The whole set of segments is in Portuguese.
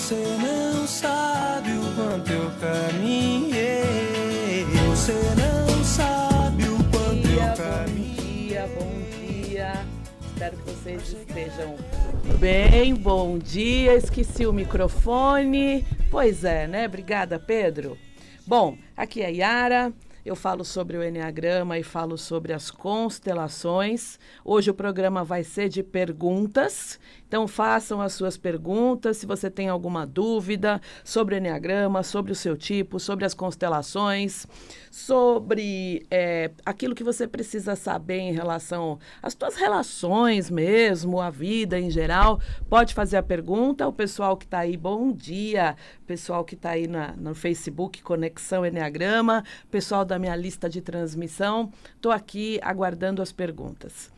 Você não sabe o quanto eu caminhei. Você não sabe o quanto eu caminhei. Bom dia. Espero que vocês estejam bem. Bom dia. Esqueci o microfone. Pois é, né? Obrigada, Pedro. Bom, aqui é a Yara. Eu falo sobre o Enneagrama e falo sobre as constelações. Hoje o programa vai ser de perguntas. Então façam as suas perguntas. Se você tem alguma dúvida sobre o Enneagrama, sobre o seu tipo, sobre as constelações, sobre aquilo que você precisa saber em relação às suas relações mesmo, a vida em geral, pode fazer a pergunta. O pessoal que está aí, bom dia. Pessoal que está aí no Facebook, Conexão Enneagrama, pessoal da minha lista de transmissão, estou aqui aguardando as perguntas.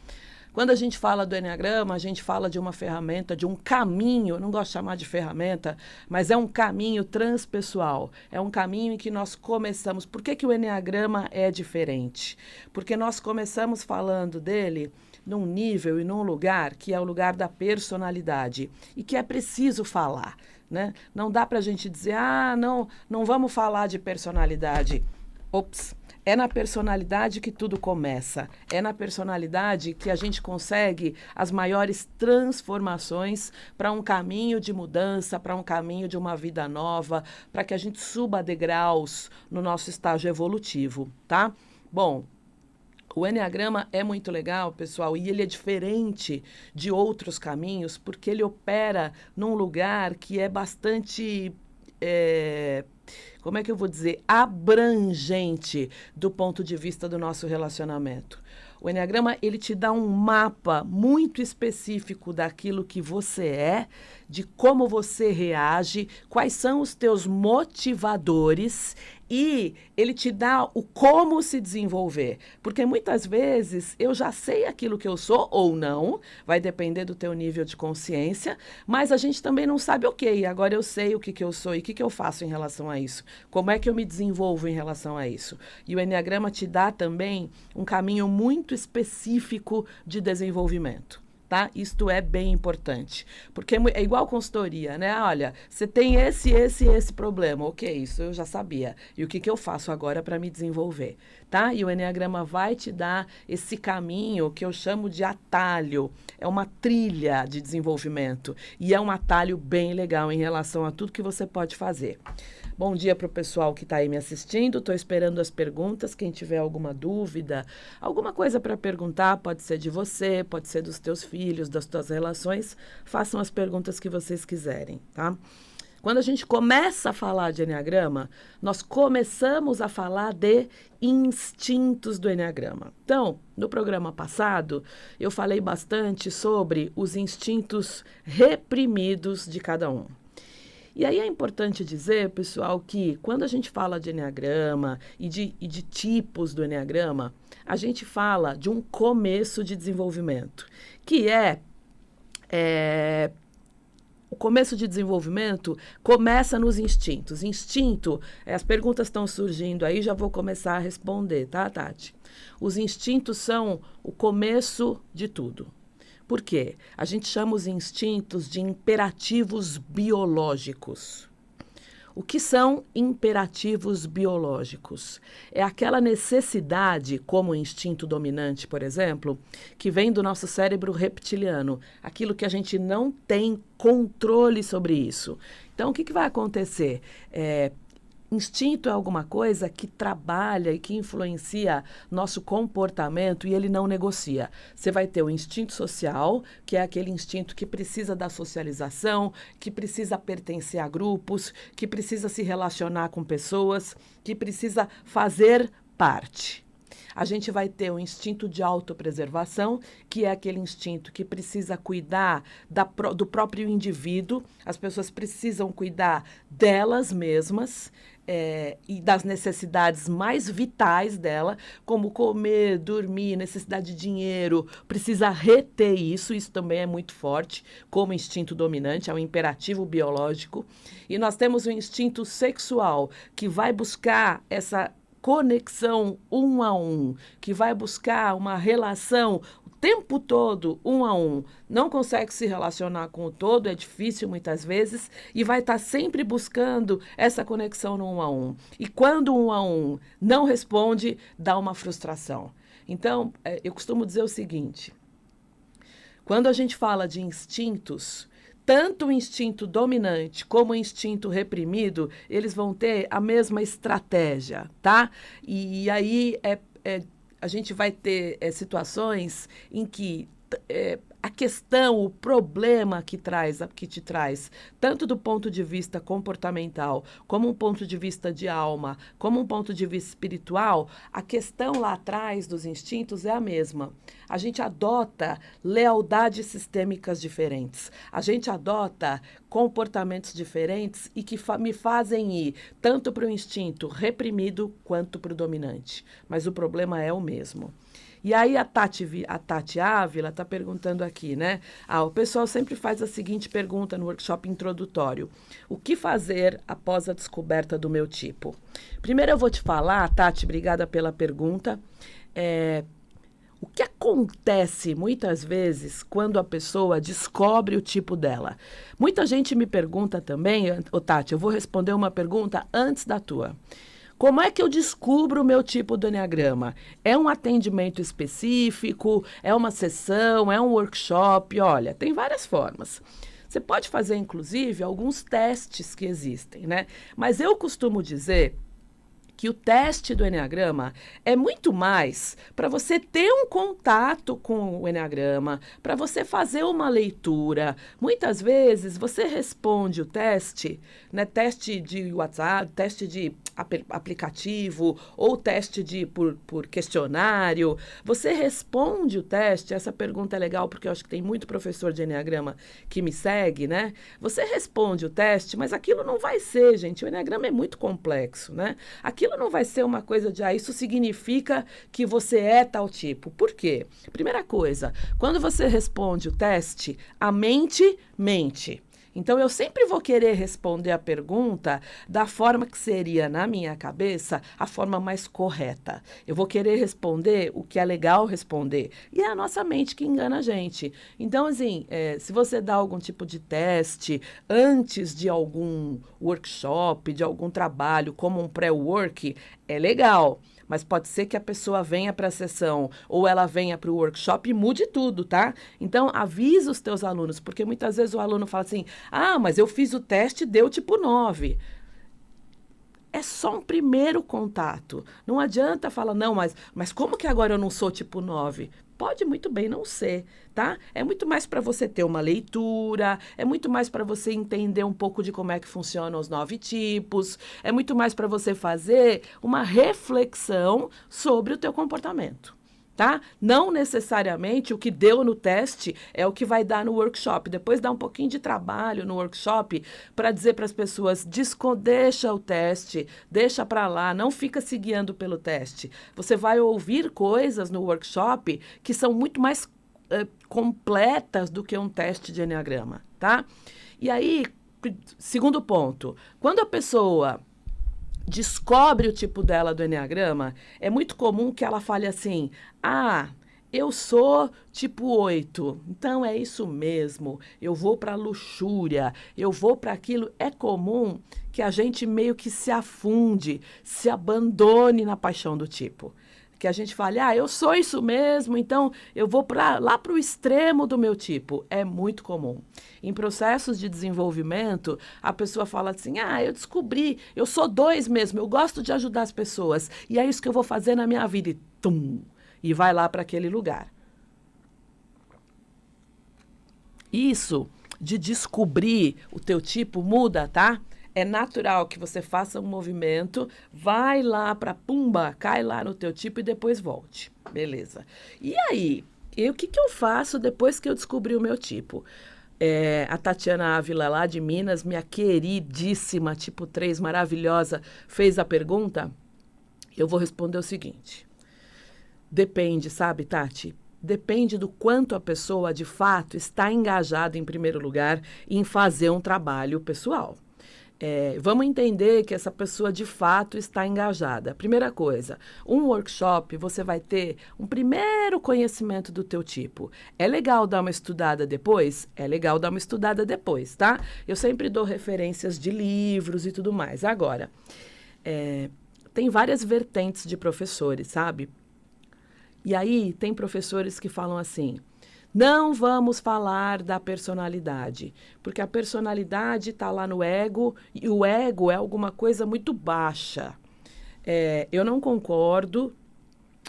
Quando a gente fala do Enneagrama, a gente fala de uma ferramenta, de um caminho, eu não gosto de chamar de ferramenta, mas é um caminho transpessoal, é um caminho em que nós começamos. Por que o Enneagrama é diferente? Porque nós começamos falando dele num nível e num lugar que é o lugar da personalidade e que é preciso falar, né? Não dá para a gente dizer, não vamos falar de personalidade. Ops! É na personalidade que tudo começa. É na personalidade que a gente consegue as maiores transformações para um caminho de mudança, para um caminho de uma vida nova, para que a gente suba degraus no nosso estágio evolutivo, tá? Bom, o Enneagrama é muito legal, pessoal, e ele é diferente de outros caminhos porque ele opera num lugar que é bastante... como é que eu vou dizer, abrangente do ponto de vista do nosso relacionamento. O Enneagrama, ele te dá um mapa muito específico daquilo que você é, de como você reage, quais são os teus motivadores e ele te dá o como se desenvolver. Porque muitas vezes eu já sei aquilo que eu sou ou não, vai depender do teu nível de consciência, mas a gente também não sabe, ok, agora eu sei o que eu sou e o que eu faço em relação a isso. Como é que eu me desenvolvo em relação a isso? E o Enneagrama te dá também um caminho muito específico de desenvolvimento. Tá? Isto é bem importante, porque é igual consultoria, né? Olha, você tem esse problema, ok, isso eu já sabia. E o que eu faço agora para me desenvolver, tá? E o Enneagrama vai te dar esse caminho que eu chamo de atalho. É uma trilha de desenvolvimento e é um atalho bem legal em relação a tudo que você pode fazer. Bom dia para o pessoal que está aí me assistindo. Estou esperando as perguntas. Quem tiver alguma dúvida, alguma coisa para perguntar, pode ser de você, pode ser dos teus filhos, das tuas relações. Façam as perguntas que vocês quiserem, tá? Quando a gente começa a falar de Enneagrama, nós começamos a falar de instintos do Enneagrama. Então, no programa passado, eu falei bastante sobre os instintos reprimidos de cada um. E aí é importante dizer, pessoal, que quando a gente fala de Enneagrama e de tipos do Enneagrama, a gente fala de um começo de desenvolvimento, que o começo de desenvolvimento começa nos instintos. Instinto, as perguntas estão surgindo aí, já vou começar a responder, tá, Tati? Os instintos são o começo de tudo. Por quê? A gente chama os instintos de imperativos biológicos. O que são imperativos biológicos? É aquela necessidade, como o instinto dominante, por exemplo, que vem do nosso cérebro reptiliano, aquilo que a gente não tem controle sobre isso. Então, o que vai acontecer? Instinto é alguma coisa que trabalha e que influencia nosso comportamento e ele não negocia. Você vai ter o instinto social, que é aquele instinto que precisa da socialização, que precisa pertencer a grupos, que precisa se relacionar com pessoas, que precisa fazer parte. A gente vai ter o instinto de autopreservação, que é aquele instinto que precisa cuidar do próprio indivíduo. As pessoas precisam cuidar delas mesmas. E das necessidades mais vitais dela, como comer, dormir, necessidade de dinheiro, precisa reter isso também é muito forte, como instinto dominante, é um imperativo biológico. E nós temos o instinto sexual, que vai buscar essa conexão um a um, que vai buscar uma relação o tempo todo, 1 a 1, não consegue se relacionar com o todo, é difícil muitas vezes, e vai estar sempre buscando essa conexão no 1 a 1. E quando 1 a 1 não responde, dá uma frustração. Então, eu costumo dizer o seguinte, quando a gente fala de instintos, tanto o instinto dominante como o instinto reprimido, eles vão ter a mesma estratégia, tá? E aí a gente vai ter situações em que a questão, o problema que te traz, tanto do ponto de vista comportamental, como um ponto de vista de alma, como um ponto de vista espiritual, a questão lá atrás dos instintos é a mesma. A gente adota lealdades sistêmicas diferentes. A gente adota comportamentos diferentes e que me fazem ir tanto para o instinto reprimido quanto para o dominante. Mas o problema é o mesmo. E aí a Tati Ávila está perguntando aqui, né? O pessoal sempre faz a seguinte pergunta no workshop introdutório. O que fazer após a descoberta do meu tipo? Primeiro eu vou te falar, Tati, obrigada pela pergunta. O que acontece muitas vezes quando a pessoa descobre o tipo dela? Muita gente me pergunta também, Tati, eu vou responder uma pergunta antes da tua. Como é que eu descubro o meu tipo do Enneagrama? É um atendimento específico? É uma sessão? É um workshop? Olha, tem várias formas. Você pode fazer, inclusive, alguns testes que existem, né? Mas eu costumo dizer que o teste do Enneagrama é muito mais para você ter um contato com o Enneagrama, para você fazer uma leitura. Muitas vezes você responde o teste, né, teste de WhatsApp, teste de aplicativo ou teste por questionário. Você responde o teste, essa pergunta é legal porque eu acho que tem muito professor de Enneagrama que me segue, né? Você responde o teste, mas aquilo não vai ser, gente, o Enneagrama é muito complexo, né? Aquilo não vai ser uma coisa de, isso significa que você é tal tipo. Por quê? Primeira coisa, quando você responde o teste, a mente mente. Então, eu sempre vou querer responder a pergunta da forma que seria, na minha cabeça, a forma mais correta. Eu vou querer responder o que é legal responder. E é a nossa mente que engana a gente. Então, assim, se você dá algum tipo de teste antes de algum workshop, de algum trabalho, como um pré-work, é legal. Mas pode ser que a pessoa venha para a sessão ou ela venha para o workshop e mude tudo, tá? Então, avisa os teus alunos, porque muitas vezes o aluno fala assim, mas eu fiz o teste e deu tipo 9. É só um primeiro contato. Não adianta falar, não, mas como que agora eu não sou tipo 9? Pode muito bem não ser, tá? É muito mais para você ter uma leitura, é muito mais para você entender um pouco de como é que funcionam os 9 tipos, é muito mais para você fazer uma reflexão sobre o teu comportamento. Tá? Não necessariamente o que deu no teste é o que vai dar no workshop. Depois dá um pouquinho de trabalho no workshop para dizer para as pessoas, deixa o teste, deixa para lá, não fica se guiando pelo teste. Você vai ouvir coisas no workshop que são muito mais completas do que um teste de Enneagrama, tá? E aí, segundo ponto, quando a pessoa descobre o tipo dela do Enneagrama, é muito comum que ela fale assim, eu sou tipo 8, então é isso mesmo, eu vou para a luxúria, eu vou para aquilo. É comum que a gente meio que se afunde, se abandone na paixão do tipo. Que a gente fale, eu sou isso mesmo, então eu vou lá para o extremo do meu tipo. É muito comum. Em processos de desenvolvimento, a pessoa fala assim, eu descobri, eu sou 2 mesmo, eu gosto de ajudar as pessoas, e é isso que eu vou fazer na minha vida. E vai lá para aquele lugar. Isso de descobrir o teu tipo muda, tá? É natural que você faça um movimento, vai lá para cai lá no teu tipo e depois volte. Beleza. E aí, o que eu faço depois que eu descobri o meu tipo? A Tatiana Ávila, lá de Minas, minha queridíssima, tipo 3, maravilhosa, fez a pergunta. Eu vou responder o seguinte. Depende, sabe, Tati? Depende do quanto a pessoa, de fato, está engajada, em primeiro lugar, em fazer um trabalho pessoal. Vamos entender que essa pessoa de fato está engajada. Primeira coisa, um workshop você vai ter um primeiro conhecimento do teu tipo. É legal dar uma estudada depois? É legal dar uma estudada depois, tá? Eu sempre dou referências de livros e tudo mais. Agora, tem várias vertentes de professores, sabe? E aí tem professores que falam assim: não vamos falar da personalidade, porque a personalidade está lá no ego e o ego é alguma coisa muito baixa. Eu não concordo.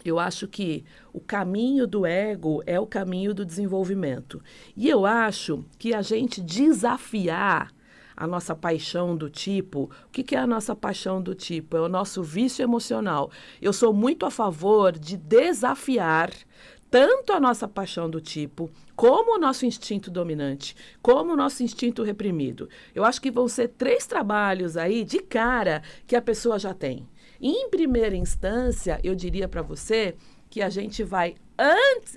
Eu acho que o caminho do ego é o caminho do desenvolvimento. E eu acho que a gente desafiar a nossa paixão do tipo. O que é a nossa paixão do tipo? É o nosso vício emocional. Eu sou muito a favor de desafiar tanto a nossa paixão do tipo, como o nosso instinto dominante, como o nosso instinto reprimido. Eu acho que vão ser 3 trabalhos aí de cara que a pessoa já tem. Em primeira instância, eu diria para você que a gente vai,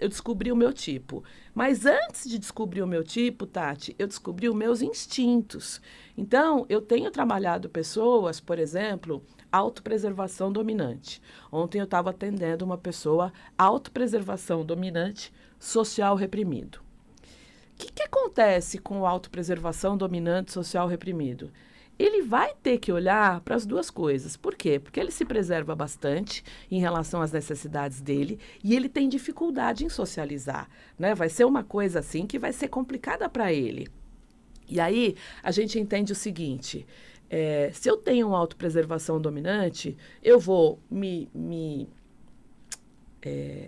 eu descobri o meu tipo, mas antes de descobrir o meu tipo, Tati, eu descobri os meus instintos. Então, eu tenho trabalhado pessoas, por exemplo, autopreservação dominante. Ontem eu estava atendendo uma pessoa, autopreservação dominante, social reprimido. O que acontece com autopreservação dominante, social reprimido? Ele vai ter que olhar para as 2 coisas. Por quê? Porque ele se preserva bastante em relação às necessidades dele e ele tem dificuldade em socializar, né? Vai ser uma coisa assim que vai ser complicada para ele. E aí a gente entende o seguinte: se eu tenho uma autopreservação dominante, eu vou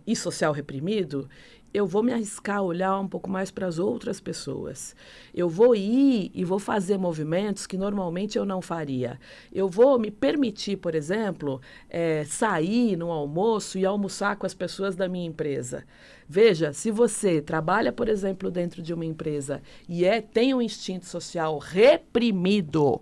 ir social reprimido, eu vou me arriscar a olhar um pouco mais para as outras pessoas. Eu vou ir e vou fazer movimentos que normalmente eu não faria. Eu vou me permitir, por exemplo, sair no almoço e almoçar com as pessoas da minha empresa. Veja, se você trabalha, por exemplo, dentro de uma empresa e tem um instinto social reprimido,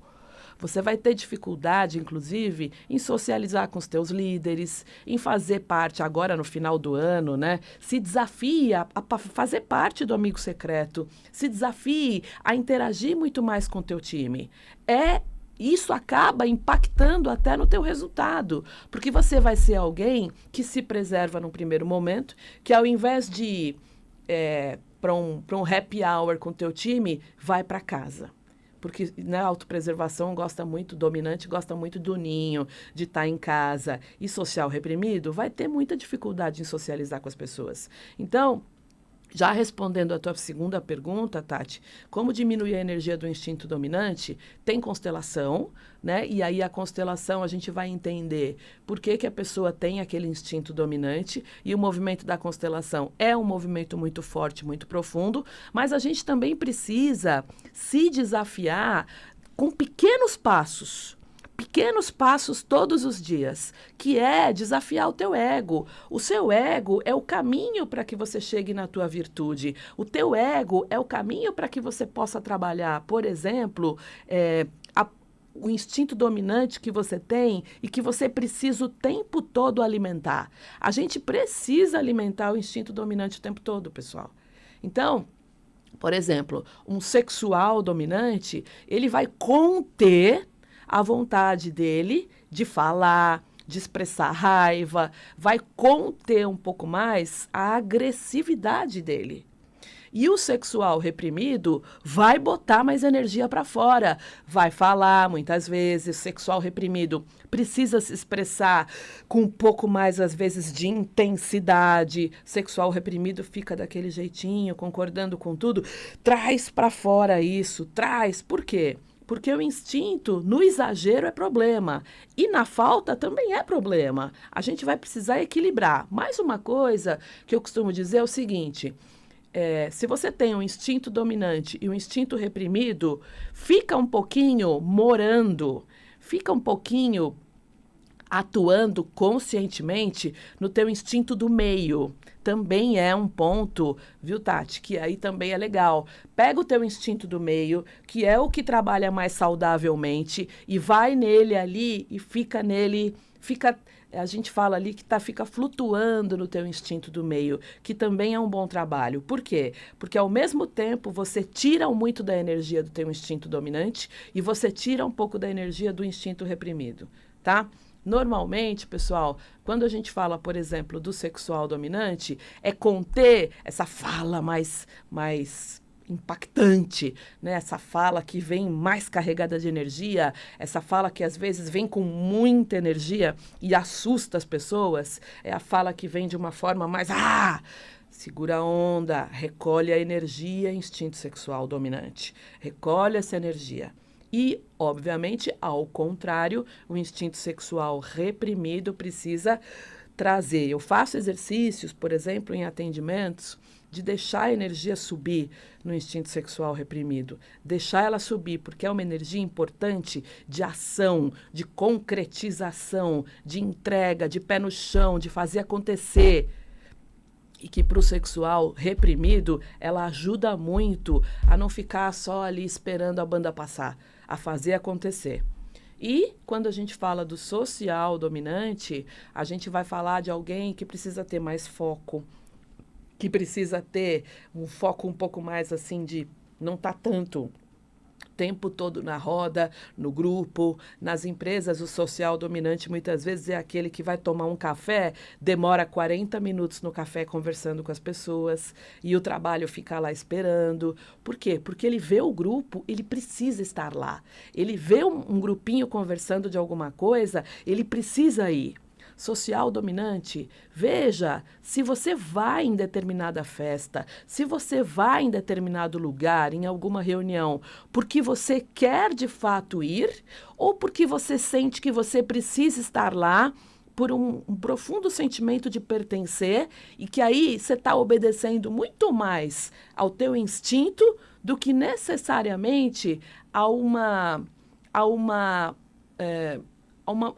você vai ter dificuldade, inclusive, em socializar com os teus líderes, em fazer parte, agora no final do ano, né? Se desafie a fazer parte do amigo secreto, se desafie a interagir muito mais com o teu time. Isso acaba impactando até no teu resultado, porque você vai ser alguém que se preserva num primeiro momento, que ao invés de ir para um happy hour com o teu time, vai para casa. Porque a autopreservação dominante gosta muito do ninho, de estar em casa. E social reprimido vai ter muita dificuldade em socializar com as pessoas. Então, já respondendo a tua segunda pergunta, Tati, como diminuir a energia do instinto dominante? Tem constelação, né? E aí a constelação a gente vai entender por que a pessoa tem aquele instinto dominante, e o movimento da constelação é um movimento muito forte, muito profundo, mas a gente também precisa se desafiar com pequenos passos todos os dias, que é desafiar o teu ego. O seu ego é o caminho para que você chegue na tua virtude. O teu ego é o caminho para que você possa trabalhar, por exemplo, o instinto dominante que você tem e que você precisa o tempo todo alimentar. A gente precisa alimentar o instinto dominante o tempo todo, pessoal. Então, por exemplo, um sexual dominante, ele vai conter a vontade dele de falar, de expressar raiva, vai conter um pouco mais a agressividade dele. E o sexual reprimido vai botar mais energia para fora, vai falar muitas vezes. O sexual reprimido precisa se expressar com um pouco mais, às vezes, de intensidade. O sexual reprimido fica daquele jeitinho, concordando com tudo. Traz para fora isso, traz. Por quê? Porque o instinto, no exagero, é problema. E na falta também é problema. A gente vai precisar equilibrar. Mais uma coisa que eu costumo dizer é o seguinte: se você tem um instinto dominante e um instinto reprimido, fica um pouquinho morando, fica um pouquinho atuando conscientemente no teu instinto do meio. Também é um ponto, viu, Tati? Que aí também é legal. Pega o teu instinto do meio, que é o que trabalha mais saudavelmente, e vai nele ali e fica nele a gente fala ali que fica flutuando no teu instinto do meio, que também é um bom trabalho. Por quê? Porque ao mesmo tempo você tira muito da energia do teu instinto dominante e você tira um pouco da energia do instinto reprimido, tá? Normalmente, pessoal, quando a gente fala, por exemplo, do sexual dominante, é conter essa fala mais impactante, né? Essa fala que vem mais carregada de energia, essa fala que às vezes vem com muita energia e assusta as pessoas, é a fala que vem de uma forma mais segura a onda, recolhe a energia, instinto sexual dominante, recolhe essa energia. E, obviamente, ao contrário, o instinto sexual reprimido precisa trazer. Eu faço exercícios, por exemplo, em atendimentos, de deixar a energia subir no instinto sexual reprimido. Deixar ela subir, porque é uma energia importante de ação, de concretização, de entrega, de pé no chão, de fazer acontecer. E que para o sexual reprimido, ela ajuda muito a não ficar só ali esperando a banda passar, a fazer acontecer. E quando a gente fala do social dominante, a gente vai falar de alguém que precisa ter mais foco, que precisa ter um foco um pouco mais assim de não estar tanto tempo todo na roda, no grupo, nas empresas. O social dominante muitas vezes é aquele que vai tomar um café, demora 40 minutos no café conversando com as pessoas e o trabalho fica lá esperando. Por quê? Porque ele vê o grupo, ele precisa estar lá. Ele vê um grupinho conversando de alguma coisa, ele precisa ir. Social dominante, veja, se você vai em determinada festa, se você vai em determinado lugar, em alguma reunião, porque você quer de fato ir ou porque você sente que você precisa estar lá por um profundo sentimento de pertencer e que aí você está obedecendo muito mais ao teu instinto do que necessariamente a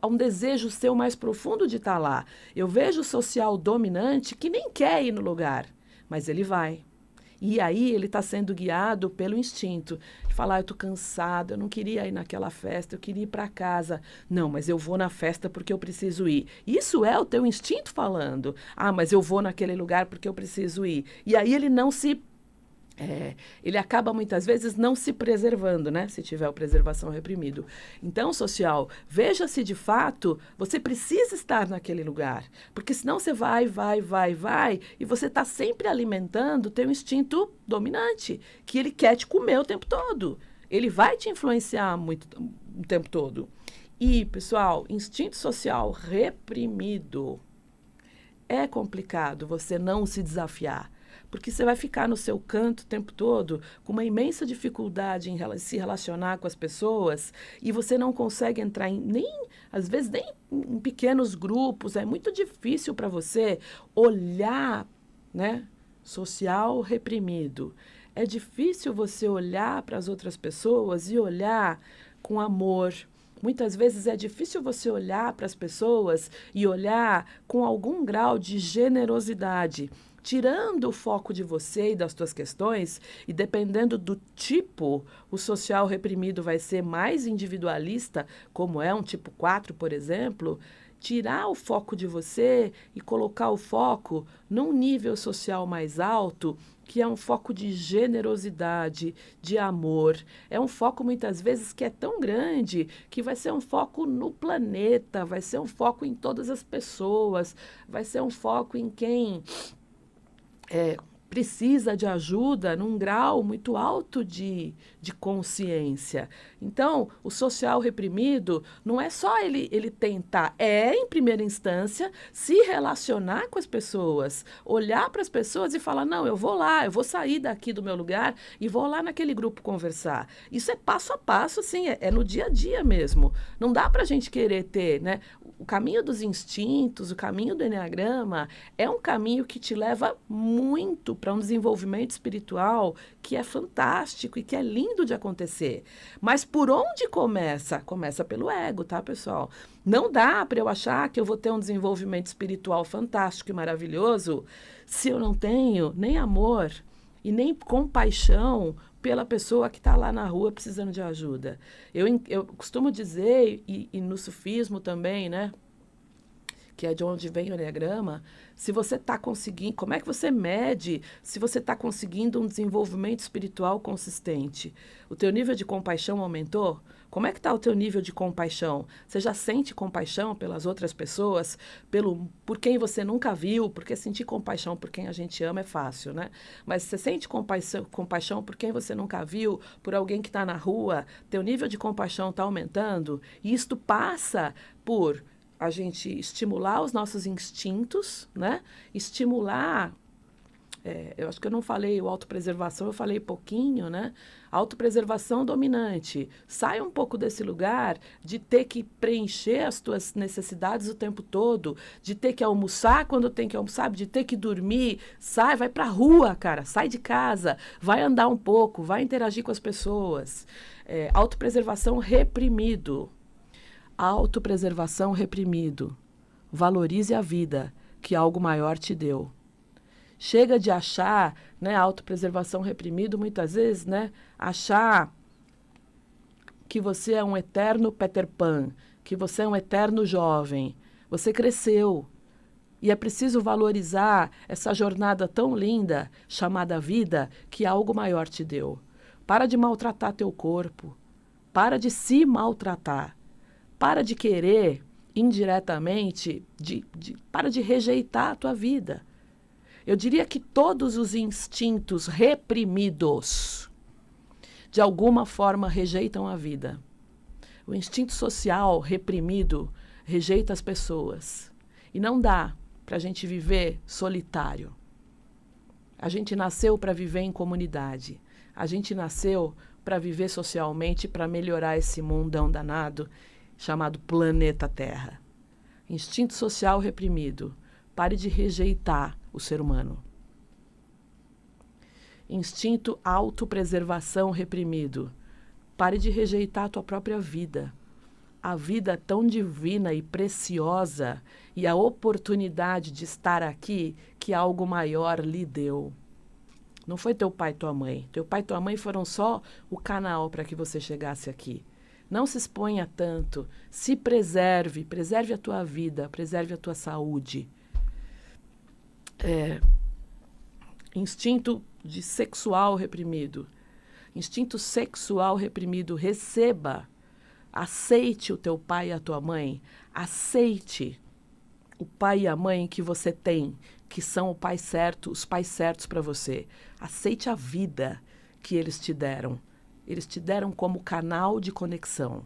um desejo seu mais profundo de estar lá. Eu vejo o social dominante que nem quer ir no lugar, mas ele vai. E aí ele está sendo guiado pelo instinto. De falar, eu estou cansado, eu não queria ir naquela festa, eu queria ir para casa. Não, mas eu vou na festa porque eu preciso ir. Isso é o teu instinto falando. Mas eu vou naquele lugar porque eu preciso ir. E aí ele não se... ele acaba muitas vezes não se preservando, né? Se tiver o preservação reprimido. Então, social, veja se de fato você precisa estar naquele lugar. Porque senão você vai, e você está sempre alimentando o teu instinto dominante, que ele quer te comer o tempo todo. Ele vai te influenciar muito o tempo todo. E, pessoal, instinto social reprimido. É complicado você não se desafiar. Porque você vai ficar no seu canto o tempo todo com uma imensa dificuldade em se relacionar com as pessoas e você não consegue entrar às vezes nem em pequenos grupos. É muito difícil para você olhar, né? Social reprimido. É difícil você olhar para as outras pessoas e olhar com amor. Muitas vezes é difícil você olhar para as pessoas e olhar com algum grau de generosidade. Tirando o foco de você e das suas questões, e dependendo do tipo, o social reprimido vai ser mais individualista, como é um tipo 4, por exemplo, tirar o foco de você e colocar o foco num nível social mais alto, que é um foco de generosidade, de amor. É um foco, muitas vezes, que é tão grande que vai ser um foco no planeta, vai ser um foco em todas as pessoas, vai ser um foco em quem... precisa de ajuda num grau muito alto de consciência. Então, o social reprimido não é só ele tentar, em primeira instância, se relacionar com as pessoas, olhar para as pessoas e falar, não, eu vou lá, eu vou sair daqui do meu lugar e vou lá naquele grupo conversar. Isso é passo a passo, assim, é no dia a dia mesmo. Não dá para a gente querer ter, né? O caminho dos instintos, o caminho do Eneagrama é um caminho que te leva muito para um desenvolvimento espiritual que é fantástico e que é lindo de acontecer. Mas por onde começa? Começa pelo ego, tá, pessoal? Não dá para eu achar que eu vou ter um desenvolvimento espiritual fantástico e maravilhoso se eu não tenho nem amor e nem compaixão pela pessoa que está lá na rua precisando de ajuda. Eu costumo dizer, e no sufismo também, né? que é de onde vem o Enneagrama, se você está conseguindo, como é que você mede se você está conseguindo um desenvolvimento espiritual consistente? O teu nível de compaixão aumentou? Como é que está o teu nível de compaixão? Você já sente compaixão pelas outras pessoas, por quem você nunca viu? Porque sentir compaixão por quem a gente ama é fácil, né? Mas você sente compaixão por quem você nunca viu, por alguém que está na rua? Teu nível de compaixão está aumentando? E isto passa por a gente estimular os nossos instintos, né? Estimular, eu acho que eu não falei autopreservação, eu falei pouquinho, né? Autopreservação dominante. Sai um pouco desse lugar de ter que preencher as tuas necessidades o tempo todo, de ter que almoçar quando tem que almoçar, de ter que dormir. Sai, vai pra rua, cara, sai de casa, vai andar um pouco, vai interagir com as pessoas. Autopreservação reprimido. Autopreservação reprimido. Valorize a vida que algo maior te deu. Chega de achar, né, autopreservação reprimido, muitas vezes, né, achar que você é um eterno Peter Pan, que você é um eterno jovem. Você cresceu. E é preciso valorizar essa jornada tão linda, chamada vida, que algo maior te deu. Para de maltratar teu corpo. Para de se maltratar. Para de querer, indiretamente, para de rejeitar a tua vida. Eu diria que todos os instintos reprimidos, de alguma forma, rejeitam a vida. O instinto social reprimido rejeita as pessoas. E não dá para a gente viver solitário. A gente nasceu para viver em comunidade. A gente nasceu para viver socialmente, para melhorar esse mundão danado chamado planeta Terra. Instinto social reprimido. Pare de rejeitar o ser humano. Instinto autopreservação reprimido. Pare de rejeitar a tua própria vida. A vida tão divina e preciosa e a oportunidade de estar aqui que algo maior lhe deu. Não foi teu pai e tua mãe. Teu pai e tua mãe foram só o canal para que você chegasse aqui. Não se exponha tanto. Se preserve. Preserve a tua vida. Preserve a tua saúde. Instinto de sexual reprimido. Instinto sexual reprimido. Receba. Aceite o teu pai e a tua mãe. Aceite o pai e a mãe que você tem, que são o pai certo, os pais certos para você. Aceite a vida que eles te deram. Eles te deram como canal de conexão.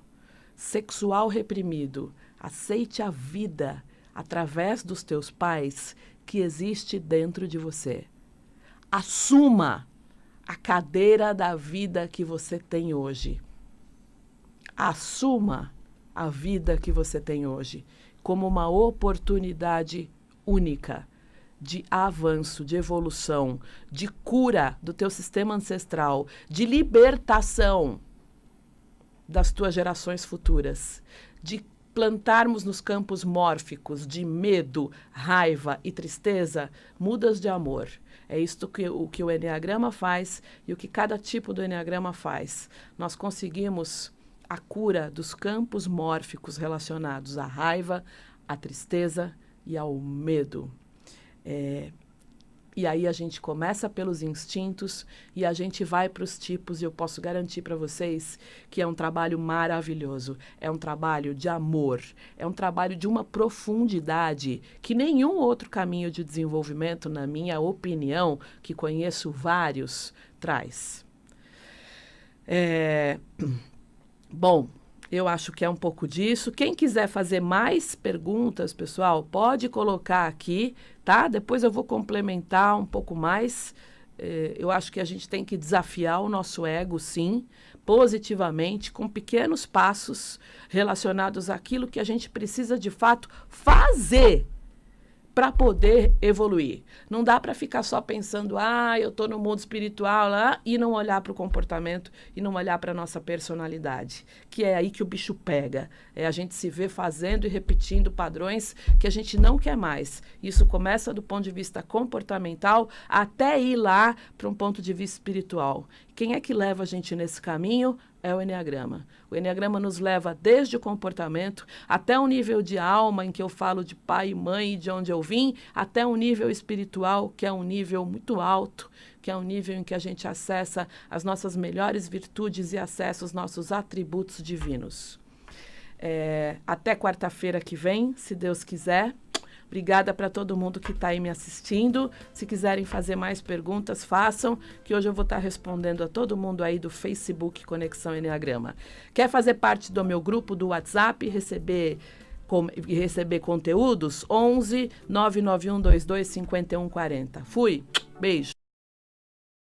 Sexual reprimido. Aceite a vida através dos teus pais que existe dentro de você. Assuma a cadeira da vida que você tem hoje. Assuma a vida que você tem hoje como uma oportunidade única de avanço, de evolução, de cura do teu sistema ancestral, de libertação das tuas gerações futuras, de plantarmos nos campos mórficos de medo, raiva e tristeza mudas de amor. É isto que o Enneagrama faz e o que cada tipo do Enneagrama faz. Nós conseguimos a cura dos campos mórficos relacionados à raiva, à tristeza e ao medo. E aí a gente começa pelos instintos e a gente vai para os tipos, e eu posso garantir para vocês que é um trabalho maravilhoso. É um trabalho de amor, é um trabalho de uma profundidade que nenhum outro caminho de desenvolvimento, na minha opinião, que conheço vários, traz. Bom, eu acho que é um pouco disso. Quem quiser fazer mais perguntas, pessoal, pode colocar aqui, tá? Depois eu vou complementar um pouco mais. Eu acho que a gente tem que desafiar o nosso ego, sim, positivamente, com pequenos passos relacionados àquilo que a gente precisa, de fato, fazer para poder evoluir. Não dá para ficar só pensando, eu estou no mundo espiritual lá, e não olhar para o comportamento e não olhar para a nossa personalidade, que é aí que o bicho pega. É a gente se ver fazendo e repetindo padrões que a gente não quer mais. Isso começa do ponto de vista comportamental até ir lá para um ponto de vista espiritual. Quem é que leva a gente nesse caminho? É o Enneagrama. O Enneagrama nos leva desde o comportamento até um nível de alma, em que eu falo de pai e mãe e de onde eu vim, até um nível espiritual, que é um nível muito alto, que é um nível em que a gente acessa as nossas melhores virtudes e acessa os nossos atributos divinos. Até quarta-feira que vem, se Deus quiser. Obrigada para todo mundo que está aí me assistindo. Se quiserem fazer mais perguntas, façam, que hoje eu vou estar respondendo a todo mundo aí do Facebook Conexão Enneagrama. Quer fazer parte do meu grupo do WhatsApp e receber conteúdos? 11 991 22 51 40. Fui! Beijo!